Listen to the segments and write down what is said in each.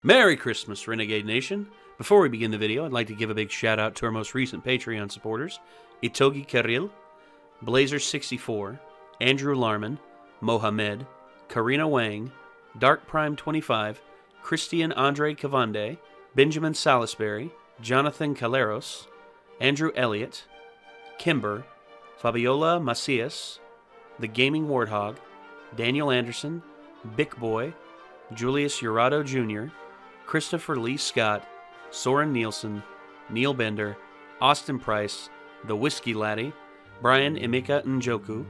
Merry Christmas, Renegade Nation! Before we begin the video, I'd like to give a big shout out to our most recent Patreon supporters, Itogi Kirill, Blazer64, Andrew Larman, Mohamed, Karina Wang, Dark Prime 25, Christian Andre Cavande, Benjamin Salisbury, Jonathan Caleros, Andrew Elliott, Kimber, Fabiola Macias, The Gaming Warthog, Daniel Anderson, Bick Boy, Julius Urado Jr., Christopher Lee Scott, Soren Nielsen, Neil Bender, Austin Price, The Whiskey Laddie, Brian Emeka Njoku,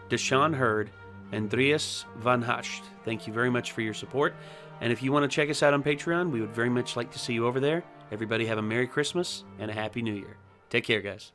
Deshaun Hurd, Andreas Van Hasht. Thank you very much for your support. And if you want to check us out on Patreon, we would very much like to see you over there. Everybody have a Merry Christmas and a Happy New Year. Take care, guys.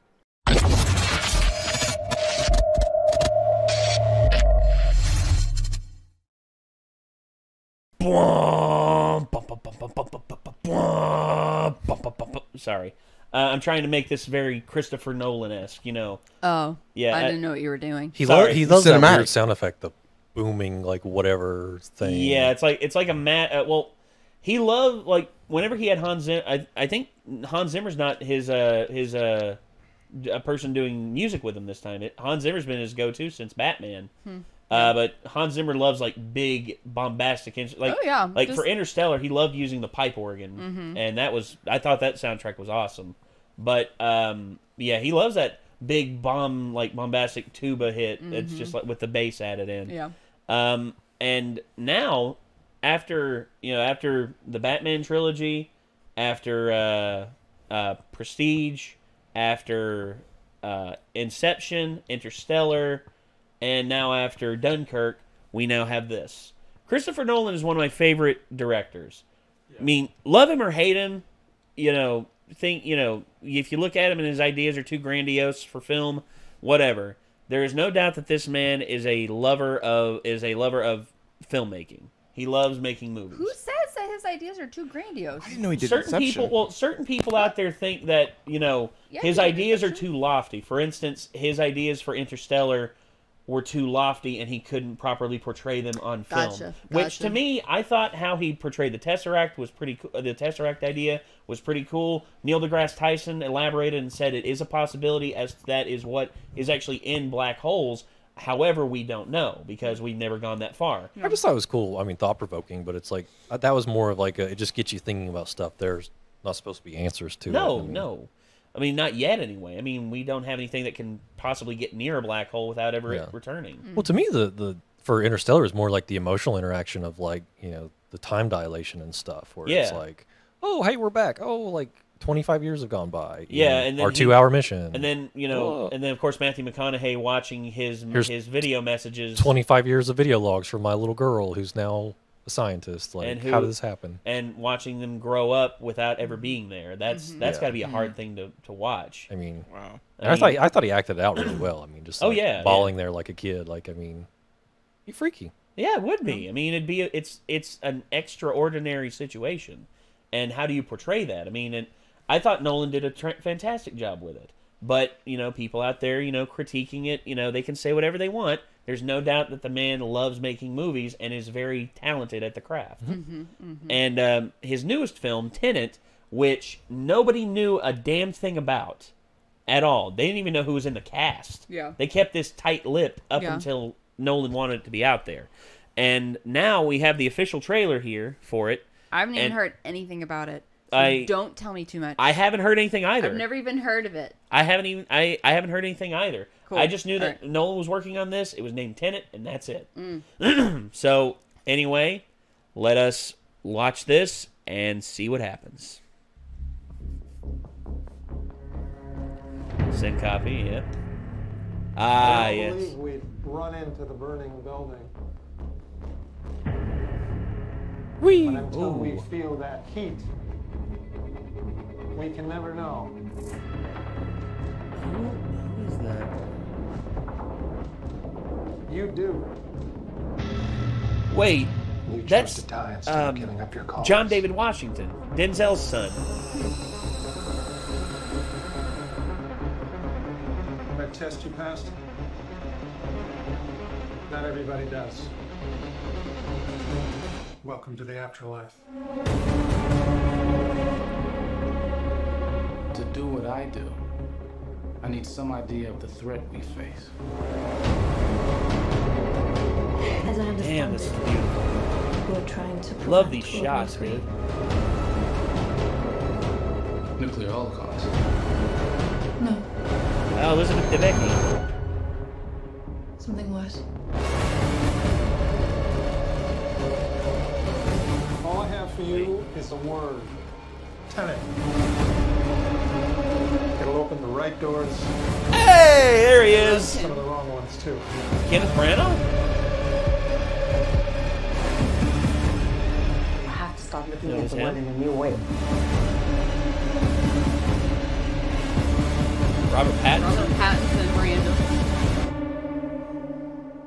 Sorry. I'm trying to make this very Christopher Nolan-esque, you know. Oh, yeah. I didn't know what you were doing. He loves that Cinematic. weird sound effect, the booming, like whatever thing. Yeah, it's like a well, he loved like whenever he had Hans Zimmer. I think Hans Zimmer's not his a person doing music with him this time. Hans Zimmer's been his go-to since Batman. But Hans Zimmer loves like big bombastic like for Interstellar he loved using the pipe organ and I thought that soundtrack was awesome. But yeah, he loves that big bombastic tuba hit. It's just like with the bass added in. Yeah. And now after the Batman trilogy, after Prestige, after Inception, Interstellar, and now after Dunkirk, we now have this. Christopher Nolan is one of my favorite directors. Yeah. I mean, love him or hate him, if you look at him and his ideas are too grandiose for film, whatever. There is no doubt that this man is a lover of filmmaking. He loves making movies. Who says that his ideas are too grandiose? I didn't know he did certain Inception. Certain people out there think that, his ideas are too lofty. For instance, his ideas for Interstellar were too lofty and he couldn't properly portray them on film. Gotcha. Which to me, I thought how he portrayed the Tesseract was pretty cool. The Tesseract idea was pretty cool. Neil deGrasse Tyson elaborated and said it is a possibility as that is what is actually in black holes. However, we don't know because we've never gone that far. I just thought it was cool. I mean, thought-provoking, but it's like, that was more of like it just gets you thinking about stuff there's not supposed to be answers to. No. I mean, not yet anyway. I mean, we don't have anything that can possibly get near a black hole without ever it returning. Well, to me, the for Interstellar is more like the emotional interaction of like, the time dilation and stuff where it's like, oh, hey, we're back. Oh, like 25 years have gone by. And then our 2-hour mission. And then, and then of course Matthew McConaughey watching his video messages. 25 years of video logs from my little girl who's now a scientist. Like, how did this happen? And watching them grow up without ever being there. That's got to be a hard thing to watch. I mean, wow. I thought he acted it out really well. I mean, just bawling there like a kid. Like, I mean, he's freaky. Yeah, it would be. I mean, it's an extraordinary situation. And how do you portray that? I mean, I thought Nolan did a fantastic job with it. But, people out there, critiquing it, they can say whatever they want. There's no doubt that the man loves making movies and is very talented at the craft. And his newest film, Tenet, which nobody knew a damn thing about at all. They didn't even know who was in the cast. Yeah. They kept this tight-lipped up until Nolan wanted it to be out there. And now we have the official trailer here for it. I haven't even heard anything about it. So don't tell me too much. I haven't heard anything either. I've never even heard of it. I haven't heard anything either. Cool. I just knew that Nolan was working on this. It was named Tenet, and that's it. So anyway, let us watch this and see what happens. Send copy. Yep. I Yes. believe we'd run into the burning building. But until we feel that heat, we can never know. Who is that? You do. Wait, You that's chose to die instead of giving up your cause. John David Washington, Denzel's son. That test you passed? Not everybody does. Welcome to the afterlife. I do. I need some idea of the threat we face. As I understand Damn, this is it, beautiful. you're trying to Love these prevent shots, World War dude. Nuclear holocaust. III. No, Oh, Elizabeth Debicki. something worse. All I have for you is a word. Tenet. It'll open the right doors, Hey, there he is. some of the wrong ones too. Kenneth Branagh? You have to start looking That at was the world him? in a new way. Robert Pattinson? Robert Pattinson, Miranda.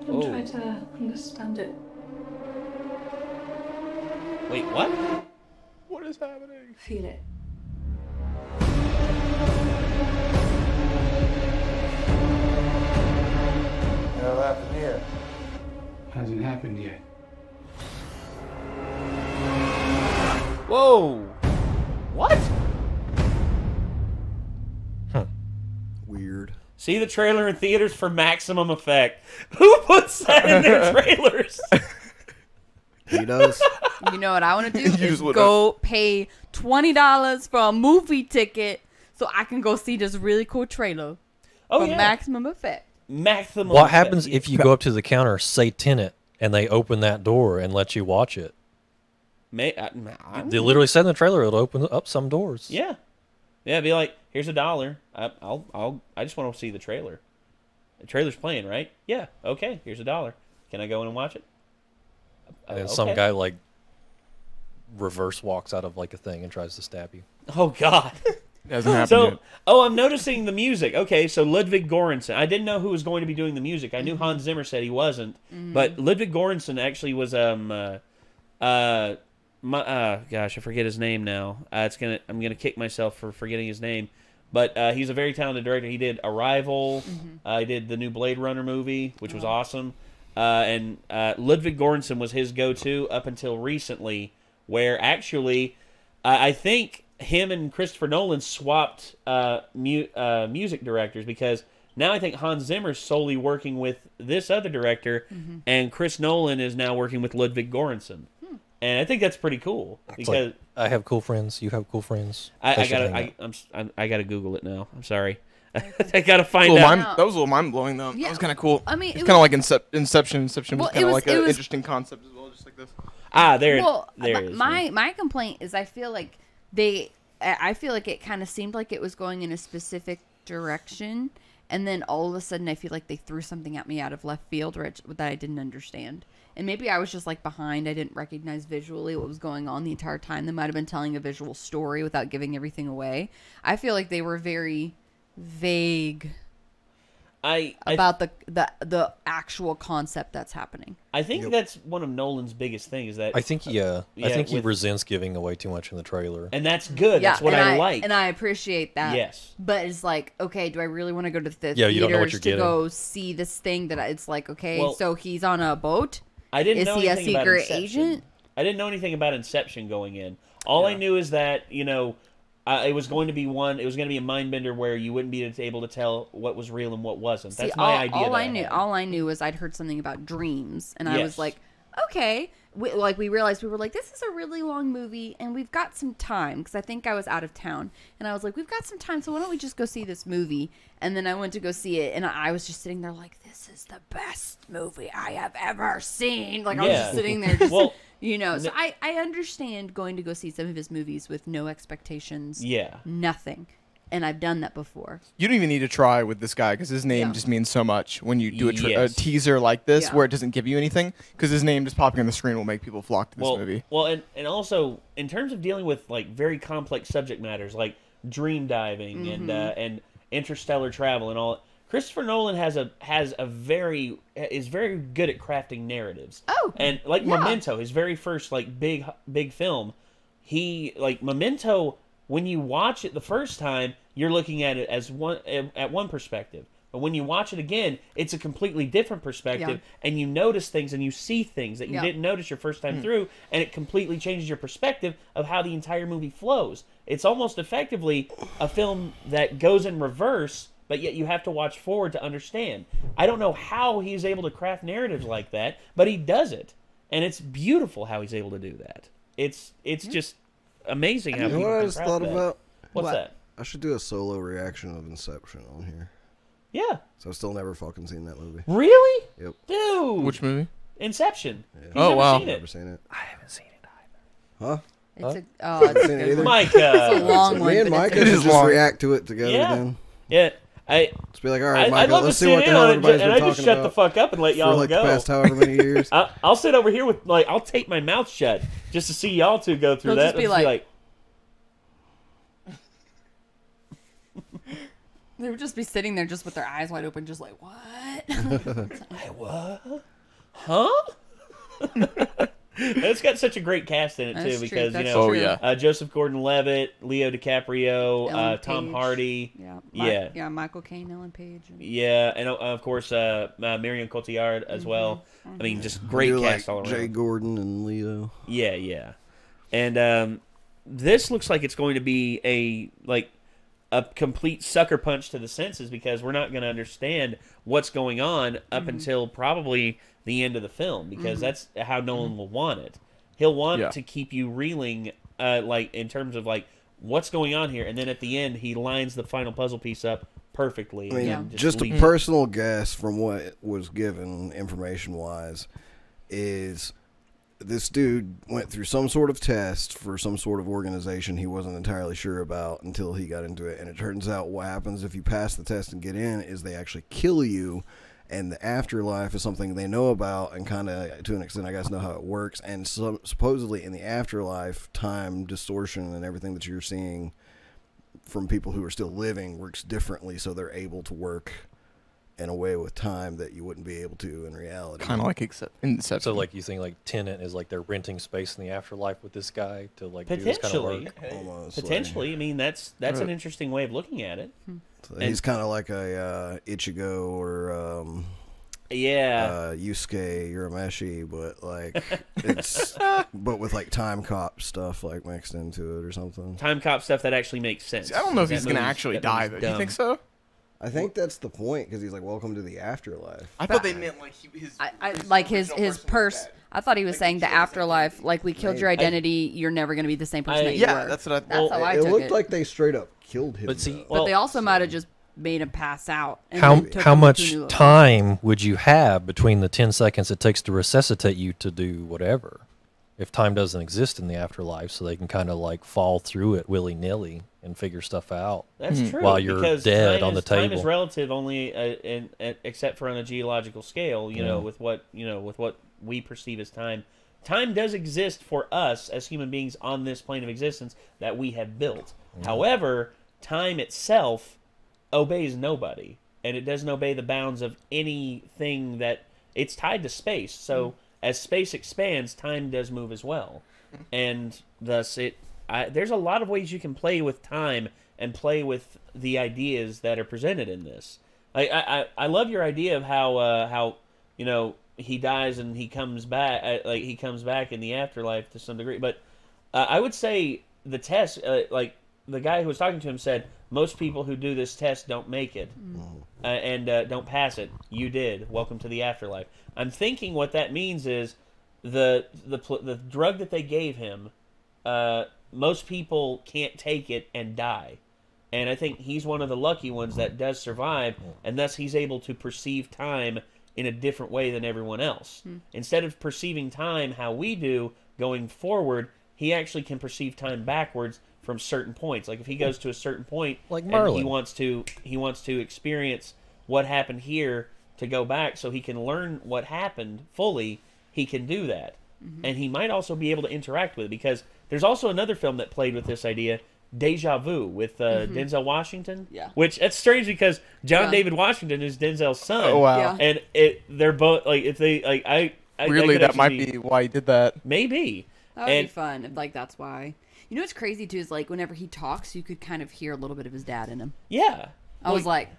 Don't Oh. try to understand it. Wait, what? What is happening? Feel it. It'll happen here. Hasn't happened yet. Whoa. What? Weird. See the trailer in theaters for maximum effect. Who puts that in their trailers? He does. You know what I want to do You is just wanna- go pay $20 for a movie ticket so I can go see this really cool trailer Oh, for yeah. maximum effect. Maximum What effect. happens if you go up to the counter, say Tenet, and they open that door and let you watch it? They literally said in the trailer it'll open up some doors. Yeah. Yeah, be like, here's $1. I just want to see the trailer. The trailer's playing, right? Yeah. Okay, here's $1. Can I go in and watch it? And some Okay. guy like reverse walks out of like a thing and tries to stab you. Oh God. Hasn't happened So, yet. I'm noticing the music. Okay, so Ludwig Göransson. I didn't know who was going to be doing the music. I knew Hans Zimmer said he wasn't, but Ludwig Göransson actually was gosh, I forget his name now. I'm gonna kick myself for forgetting his name, but he's a very talented director. He did Arrival. He did the new Blade Runner movie, which was awesome. And Ludwig Göransson was his go-to up until recently, where actually I think him and Christopher Nolan swapped music directors, because now I think Hans Zimmer's solely working with this other director, and Chris Nolan is now working with Ludwig Göransson. And I think that's pretty cool, It's because like, I have cool friends. You have cool friends. I They should gotta hang out. I gotta Google it now. I'm sorry. I gotta find That out. was a little mind blowing though. Yeah. That was kind of cool. I mean, it's it kind of was- like Inception. Inception was Well, kind it of was- like it an was- interesting concept as well, just like this. There Well, it is. my complaint is I feel like I feel like it kind of seemed like it was going in a specific direction, and then all of a sudden I feel like they threw something at me out of left field that I didn't understand. And maybe I was just like behind. I didn't recognize visually what was going on the entire time. They might have been telling a visual story without giving everything away. I feel like they were very vague about the actual concept that's happening. I think that's one of Nolan's biggest things. That I think I think he resents giving away too much in the trailer. and that's good. Yeah, That's what and I like. and I appreciate that. Yes. But it's like, okay, do I really want to go to the Yeah, you don't know what theaters you're to getting. go see this thing that it's like, okay, Well, so he's on a boat? I didn't Is know he a anything about secret Inception. agent? I didn't know anything about Inception going in. All I knew is that it was going to be It was going to be a mind bender where you wouldn't be able to tell what was real and what wasn't. That's my idea. All I knew was I'd heard something about dreams, and I Yes. was like, okay. We realized we were like, this is a really long movie, and we've got some time, because I think I was out of town, and I was like, we've got some time, so why don't we just go see this movie? And then I went to go see it, and I was just sitting there like, this is the best movie I have ever seen. Like, I was just sitting there, just, Well, so I understand going to go see some of his movies with no expectations, nothing. And I've done that before. You don't even need to try with this guy because his name just means so much when you do a Yes. teaser like this Yeah. where it doesn't give you anything, because his name just popping on the screen will make people flock to this movie. Well, and also in terms of dealing with like very complex subject matters like dream diving and interstellar travel and all, Christopher Nolan is very good at crafting narratives. Oh, and like yeah. Memento, his very first like big film, Memento. When you watch it the first time, you're looking at it as one perspective. But when you watch it again, it's a completely different perspective, and you notice things and you see things that you didn't notice your first time through, and it completely changes your perspective of how the entire movie flows. It's almost effectively a film that goes in reverse, but yet you have to watch forward to understand. I don't know how he's able to craft narratives like that, but he does it. And it's beautiful how he's able to do that. It's just amazing how people can craft that. What's that? I should do a solo reaction of Inception on here. Yeah. So I've still never fucking seen that movie. Really? Yep. Dude. Which movie? Inception. Yeah. He's never wow. seen it. Never seen it. I haven't seen it either. Huh? It's Haven't seen it either. Mike, it's a long one. Me and but Mike it's should is just long. react to it together then. Yeah. Let's be like, all right, I'd Michael, love to let's see sit what the in hell on it, everybody's and been I talking just shut the about fuck up and let for y'all like go. the past however many years. I'll sit over here with, I'll tape my mouth shut just to see y'all two go through They'll that. just be and like- They would just be sitting there just with their eyes wide open, just like, what? what? Huh? It's got such a great cast in it That's too, true, because that's Oh, true. yeah. Joseph Gordon-Levitt, Leo DiCaprio, Ellen Tom Page. Hardy, Yeah, Michael Caine, Ellen Page. And... yeah, and of course Marion Cotillard as well. I mean, just great Do cast like all around. Jay Gordon and Leo. Yeah. And this looks like it's going to be a complete sucker punch to the senses, because we're not going to understand what's going on up until probably the end of the film, because that's how Nolan will want it. He'll want to keep you reeling, in terms of what's going on here, and then at the end he lines the final puzzle piece up perfectly. I mean, and just a leaves. personal guess from what was given information-wise is this dude went through some sort of test for some sort of organization he wasn't entirely sure about until he got into it. And it turns out what happens if you pass the test and get in is they actually kill you. And the afterlife is something they know about and kind of, to an extent, I guess, know how it works. And supposedly in the afterlife, time distortion and everything that you're seeing from people who are still living works differently, so they're able to work in a way with time that you wouldn't be able to in reality. Kind of like Inception. So, you think, Tenet is they're renting space in the afterlife with this guy to, do this kind of Potentially. work? Almost, Potentially. I mean, that's an interesting way of looking at it. So he's kind of like a Ichigo or Yusuke Urameshi, but it's but with time cop stuff mixed into it or something. Time cop stuff that actually makes sense. See, I don't know if That he's going to movie's- actually that die, movie's though. You dumb. think so? I think that's the point, because he's like, welcome to the afterlife. I thought they meant his... I like his purse. I thought he was saying the afterlife, we killed your identity. You're never going to be the same person that you were. that's what I That's how I It took looked it. like they straight up killed him. But see, But they also might have just made him pass out. And How then took how him to much a new time would you have between the 10 seconds it takes to resuscitate you to do whatever? If time doesn't exist in the afterlife, so they can kind of fall through it willy-nilly and figure stuff out. That's true. While you're because dead time on the is, Time is table. relative only, except for on a geological scale. With what we perceive as time. Time does exist for us as human beings on this plane of existence that we have built. However, time itself obeys nobody, and it doesn't obey the bounds of anything that it's tied to space. So as space expands, time does move as well, and thus there's a lot of ways you can play with time and play with the ideas that are presented in this. I love your idea of how he dies and he comes back, he comes back in the afterlife to some degree. But I would say the test, the guy who was talking to him said, most people who do this test don't make it and don't pass it. You did. Welcome to the afterlife. I'm thinking what that means is the drug that they gave him, most people can't take it and die. And I think he's one of the lucky ones that does survive, and thus he's able to perceive time in a different way than everyone else. Instead of perceiving time how we do going forward, he actually can perceive time backwards from certain points. Like if he goes to a certain point, Like and Merlin. he wants to experience what happened here to go back so he can learn what happened fully, he can do that. And he might also be able to interact with it, because there's also another film that played with this idea, Deja Vu, with Denzel Washington. Yeah. Which, that's strange because John Yeah. David Washington is Denzel's son. Oh, wow. Yeah. And they're both, if they, I Really, could that actually might be why he did that. Maybe. That would And- be fun. That's why. You know what's crazy too is whenever he talks, you could kind of hear a little bit of his dad in him. Yeah. I was like,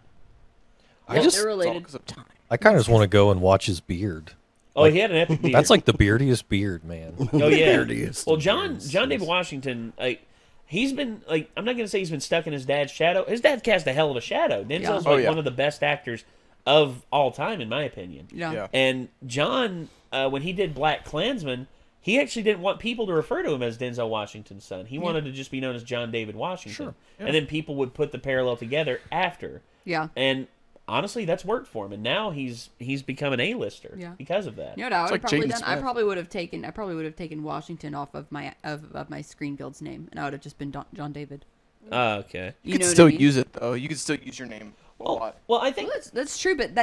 I just, they're related. Because of time. I kind of just want to go and watch his beard. Oh, he had an epic beard. That's like the beardiest beard, man. Oh yeah. Beardiest Well, of John beards. David Washington, like he's been like I'm not gonna say he's been stuck in his dad's shadow. His dad cast a hell of a shadow. Denzel's Oh, like yeah. one of the best actors of all time, in my opinion. Yeah. And John, when he did Black Klansman, he actually didn't want people to refer to him as Denzel Washington's son. He wanted to just be known as John David Washington. Sure. Yeah. And then people would put the parallel together after. Yeah. And honestly, that's worked for him. And now he's become an A-lister because of that. You know what I would like have probably Jaden done? I Smith. probably would have taken Washington off of my Screenfield's name, and I would have just been John David. Oh, okay. You know could what still I mean? use it though. You could still use your name a lot. Well, I think Well, that's true, but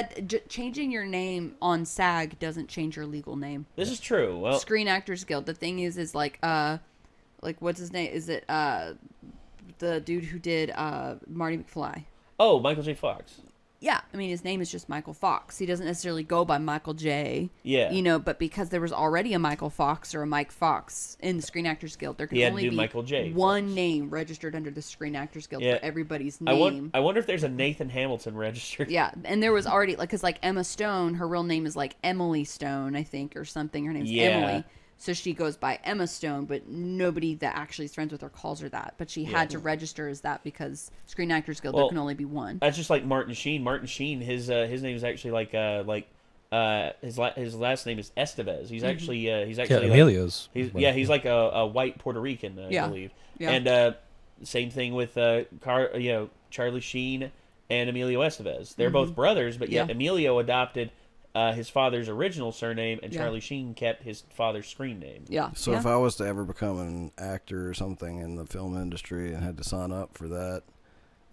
changing your name on SAG doesn't change your legal name. this is true. Well, Screen Actors Guild. The thing is like what's his name? Is it the dude who did Marty McFly? oh, Michael J. Fox. Yeah, I mean his name is just Michael Fox. He doesn't necessarily go by Michael J. Yeah. You know, but because there was already a Michael Fox or a Mike Fox in the Screen Actors Guild, there can He had to only do be Michael J. one name registered under the Screen Actors Guild Yeah. for everybody's I name. wonder if there's a Nathan Hamilton registered. Yeah, and there was already like, cause like Emma Stone, her real name is like Emily Stone, I think, or something. Her name's Yeah. Emily, so she goes by Emma Stone, but nobody that actually is friends with her calls her that. But she had to register as that because Screen Actors Guild Well, there can only be one. That's just like Martin Sheen. Martin Sheen, his name is actually his last name is Estevez. He's actually Yeah, like, Emilio's. he's like a white Puerto Rican, I believe. Yeah. And same thing with Charlie Sheen and Emilio Estevez. They're both brothers, but yet Yeah. Emilio adopted his father's original surname, and Yeah. Charlie Sheen kept his father's screen name. Yeah. So yeah. if I was to ever become an actor or something in the film industry and had to sign up for that,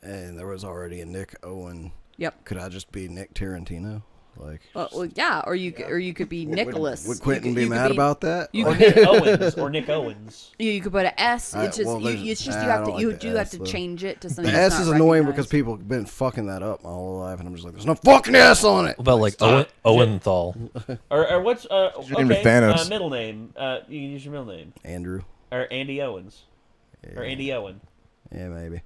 and there was already a Nick Owen, Yep. could I just be Nick Tarantino? Like, Well, yeah, or you could be Nicholas. would Quentin You be could mad about that? you Or Like, Nick Owens. You could put an S. I- It's just well, there's- it's just I you have don't to like you the do have S, to though. change it to the something. S that's is not annoying recognized. because people have been fucking that up my whole life, and I'm just like, there's no fucking S on it. What about like Owenthal? Or what's your name is Thanos. middle name? You can use your middle name. Andrew. Or Andy Owens. Or Andy Owen. Yeah, maybe.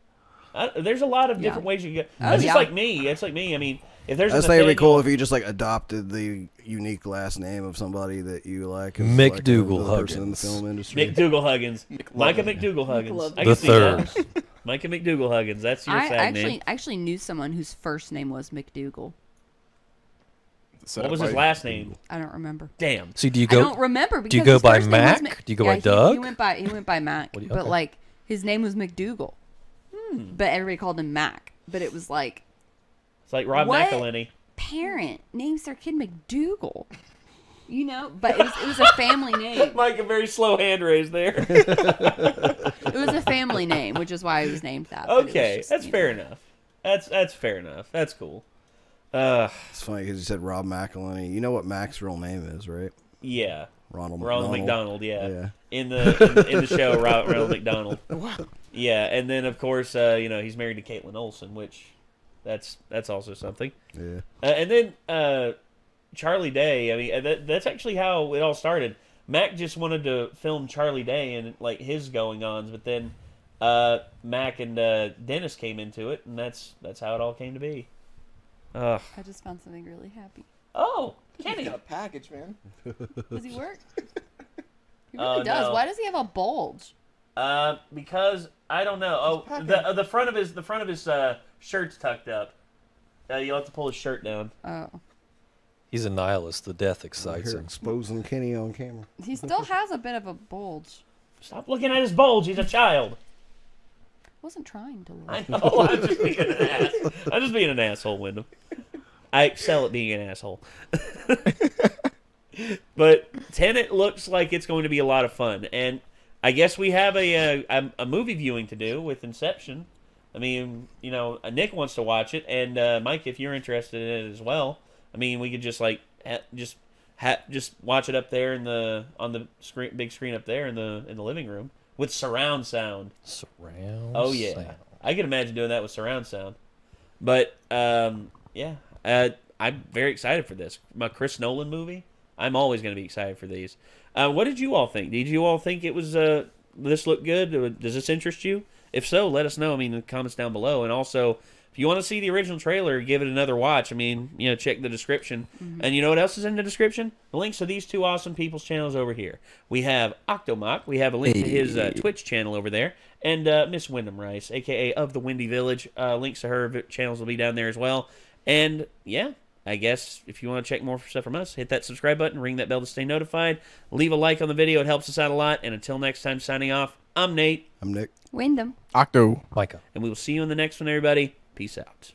There's a lot of Yeah. different ways you can go. Oh, It's just yeah. like me. It's like me. I mean, if there's I a just think it'd be Nathaniel- cool if you just like adopted the unique last name of somebody that you like. as, Mick like, Dougal another person in the Huggins. film industry. McDougal Huggins. Micah McLovin. McDougal Huggins. I The can see that. third. Micah McDougal Huggins. That's your I sad name. actually knew someone whose first name was McDougal. Set What up was his by- last name? I don't remember. Damn. See, do you I go? don't remember because do you go his by first name was Mac? Mc- Do you go yeah, by Doug? He went by Mac, What do you- but okay. like his name was McDougal. Hmm. But everybody called him Mac. But it was like It's like Rob What? McElhenney. parent names their kid McDougal. You know, but it was a family name. Mike, a very slow hand raise there. It was a family name, which is why it was named that. but it was Okay, just, that's you fair know. enough. That's fair enough. That's cool. It's funny because you said Rob McElhenney. You know what Mac's real name is, right? Yeah. Ronald McDonald, yeah. Yeah. In the show, Ronald McDonald. Yeah, and then of course, he's married to Caitlin Olsen, which that's also something. Yeah. And then Charlie Day. I mean, that's actually how it all started. Mac just wanted to film Charlie Day and like his going-ons, but then Mac and Dennis came into it, and that's how it all came to be. I just found something really happy. Oh, Kenny. Got a package, man. Does he work? He Oh, really does. no. Why does he have a bulge? Because I don't know. Oh, the front of his shirt's tucked up. You'll have to pull his shirt down. Oh. He's a nihilist. The death Here excites him. exposing Kenny on camera. He still has a bit of a bulge. Stop looking at his bulge. He's a child. Wasn't trying to look. I know. I'm just being an ass. I'm just being an asshole, Wyndham. I excel at being an asshole. But Tenet looks like it's going to be a lot of fun, and I guess we have a movie viewing to do with Inception. I mean, Nick wants to watch it, and Mike, if you're interested in it as well, I mean, we could just like just watch it up there on the screen, big screen up there in the living room with surround sound. Surround. Oh yeah, sound. I can imagine doing that with surround sound. But yeah, I'm very excited for this. My Chris Nolan movie. I'm always going to be excited for these. What did you all think? Did you all think it was this looked good? Does this interest you? If so, let us know. I mean, in the comments down below, and also if you want to see the original trailer, give it another watch. I mean, check the description. And you know what else is in the description? The links to these two awesome people's channels over here. We have Octomach. We have a link to his Twitch channel over there. And Miss Wyndham Rice, a.k.a. of the Windy Village. Links to her channels will be down there as well. And, yeah, I guess if you want to check more stuff from us, hit that subscribe button, ring that bell to stay notified. Leave a like on the video. It helps us out a lot. And until next time, signing off, I'm Nate. I'm Nick. Wyndham. Octo. Micah. And we will see you in the next one, everybody. Peace out.